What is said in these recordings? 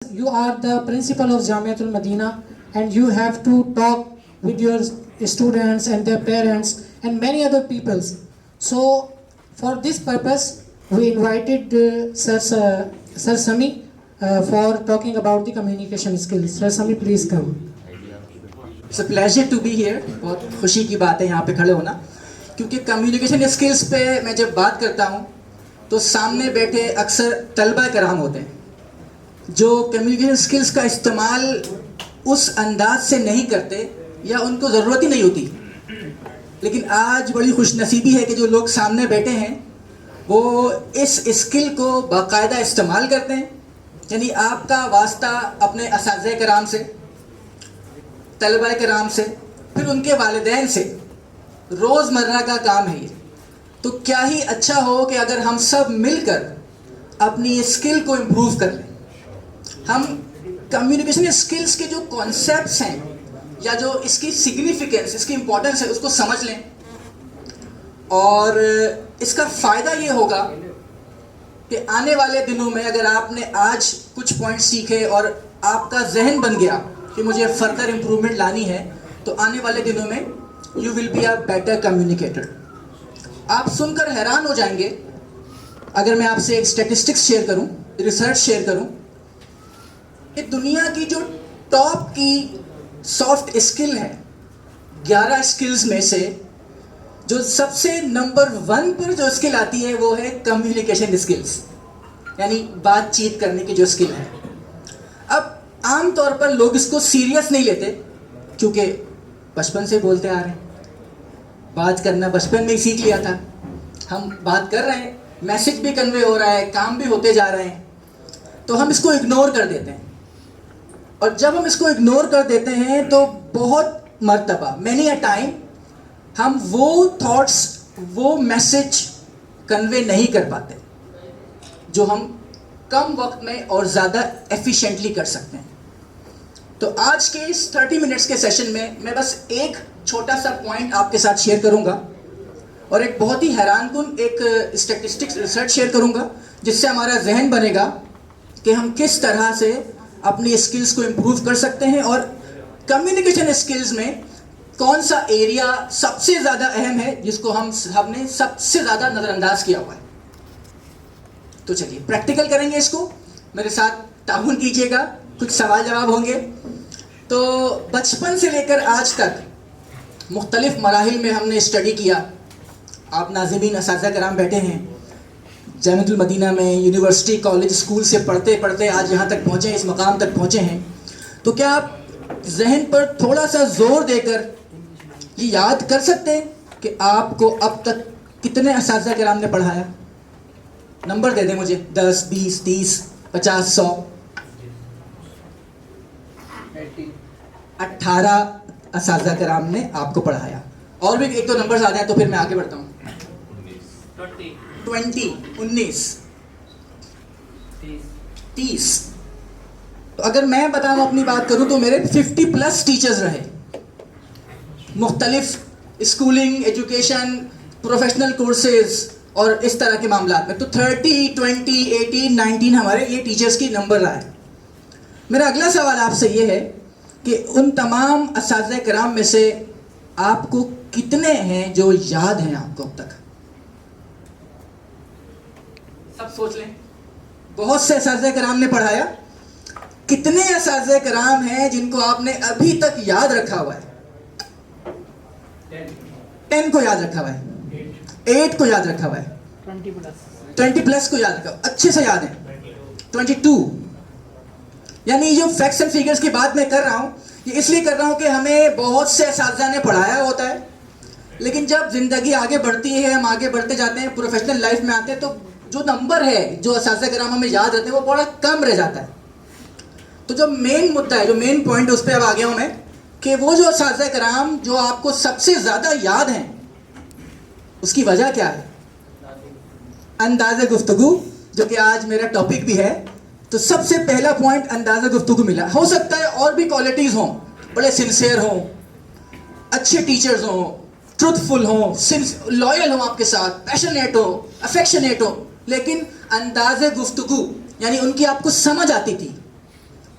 You are the principal of Jamiatul Madina and you have to talk with your students and their parents and many other peoples. So for this purpose we invited Sir Sami for talking about the communication skills. Sir Sami, please come. It's a pleasure to be here. बहुत खुशी की बात है यहाँ पे खड़े होना, क्योंकि कम्युनिकेशन स्किल्स पे मैं जब बात करता हूँ तो सामने बैठे अक्सर तलबा कराम होते हैं जो कम्युनिकेशन स्किल्स का इस्तेमाल उस अंदाज से नहीं करते या उनको ज़रूरत ही नहीं होती। लेकिन आज बड़ी खुशनसीबी है कि जो लोग सामने बैठे हैं वो इस स्किल को बाकायदा इस्तेमाल करते हैं। यानी आपका वास्ता अपने असातिज़े कराम से, तलबा कराम से, फिर उनके वालिदैन से रोज़मर्रा का काम है ये। तो क्या ही अच्छा हो कि अगर हम सब मिलकर अपनी स्किल को इम्प्रूव कर लें। हम कम्युनिकेशन स्किल्स के जो कॉन्सेप्ट्स हैं या जो इसकी सिग्निफिकेंस, इसकी इम्पोर्टेंस है, उसको समझ लें। और इसका फ़ायदा ये होगा कि आने वाले दिनों में अगर आपने आज कुछ पॉइंट सीखे और आपका जहन बन गया कि मुझे फर्दर इम्प्रूवमेंट लानी है, तो आने वाले दिनों में you will be a better communicator. आप सुनकर हैरान हो जाएंगे अगर मैं आपसे एक स्टैटिस्टिक्स शेयर करूं, रिसर्च शेयर करूं कि दुनिया की जो टॉप की सॉफ्ट स्किल है 11 स्किल्स में से जो सबसे नंबर 1 पर जो स्किल आती है वो है कम्युनिकेशन स्किल्स, यानी बातचीत करने की जो स्किल है। अब आम तौर पर लोग इसको सीरियस नहीं लेते क्योंकि बचपन से बोलते आ रहे हैं, बात करना बचपन में ही सीख लिया था, हम बात कर रहे हैं, मैसेज भी कन्वे हो रहा है, काम भी होते जा रहे हैं, तो हम इसको इग्नोर कर देते हैं। और जब हम इसको इग्नोर कर देते हैं तो बहुत मर्तबा, मैनी अ टाइम, हम वो थॉट्स, वो मैसेज कन्वे नहीं कर पाते जो हम कम वक्त में और ज़्यादा एफिशिएंटली कर सकते हैं। तो आज के इस 30 मिनट्स के सेशन में मैं बस एक छोटा सा पॉइंट आपके साथ शेयर करूंगा और एक बहुत ही हैरानकुन एक स्टैटिस्टिक्स रिसर्च शेयर करूंगा जिससे हमारा जहन बनेगा कि हम किस तरह से अपनी स्किल्स को इम्प्रूव कर सकते हैं और कम्युनिकेशन स्किल्स में कौन सा एरिया सबसे ज़्यादा अहम है जिसको हमने सबसे ज़्यादा नज़रअंदाज किया हुआ है। तो चलिए प्रैक्टिकल करेंगे इसको, मेरे साथ ताउन कीजिएगा, कुछ सवाल जवाब होंगे। तो बचपन से लेकर आज तक मुख्तलिफ मराहिल में हमने स्टडी किया। आप नाज़िमीन असातिज़ा कराम बैठे हैं जामिअतुल मदीना में, यूनिवर्सिटी, कॉलेज, स्कूल से पढ़ते पढ़ते आज यहाँ तक पहुँचे, इस मकाम तक पहुँचे हैं। तो क्या आप जहन पर थोड़ा सा जोर देकर ये याद कर सकते हैं कि आपको अब तक कितने असातिज़ा कराम ने पढ़ाया? नंबर दे दें मुझे, 10, 20, 30, 50, 100। 18 असातिज़ा कराम ने आपको पढ़ाया। और भी एक दो नंबर आ जाए तो फिर मैं आगे बढ़ता हूँ। 19, 30। तो अगर मैं बताऊँ, अपनी बात करूँ तो मेरे 50+ टीचर्स रहे, मुख्तलिफ स्कूलिंग, एजुकेशन, प्रोफेशनल कोर्सेज और इस तरह के मामला में। तो 30, 20, 18, 19 हमारे ये टीचर्स की नंबर रहा है। मेरा अगला सवाल आपसे ये है कि उन तमाम असातिज़ा कराम में से आपको कितने हैं जो याद हैं आपको अब तक? सब सोच लें। बहुत से असातिज़ा कराम ने पढ़ाया, कितने असातिज़ा कराम हैं जिनको आपने अभी तक याद रखा हुआ है? 10 को याद रखा हुआ है, 8 को याद रखा हुआ है, 20+ को याद रखा, अच्छे से याद है, 22। यानी जो फैक्ट्स एंड फिगर्स की बात मैं कर रहा हूँ ये इसलिए कर रहा हूँ कि हमें बहुत से असातिज़ा ने पढ़ाया होता है, लेकिन जब ज़िंदगी आगे बढ़ती है, हम आगे बढ़ते जाते हैं, प्रोफेशनल लाइफ में आते हैं, तो जो नंबर है जो असातिज़ा कराम हमें याद रहते हैं वो बड़ा कम रह जाता है। तो जो मेन मुद्दा है, जो मेन पॉइंट, उस पर अब आ गया हूँ मैं कि वो जो असातिज़ा कराम जो आपको सबसे ज़्यादा याद हैं उसकी वजह क्या है? अंदाज़े गुफ्तगू, जो कि आज मेरा टॉपिक भी है। तो सबसे पहला पॉइंट अंदाज़ा गुफ्तगू मिला। हो सकता है और भी क्वालिटीज़ हों, बड़े सिंसियर हों, अच्छे टीचर्स हों, ट्रुथफुल हों, लॉयल हों आपके साथ, पैशनेट हो, अफेक्शनेट हो, लेकिन अंदाज़े गुफ्तगू यानी उनकी आपको समझ आती थी,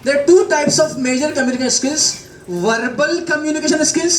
There are 2 types of major communication skills. Verbal communication skills.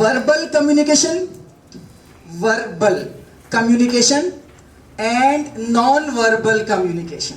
Verbal communication and non-verbal communication.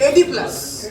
80+،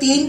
3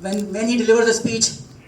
when he delivers a speech,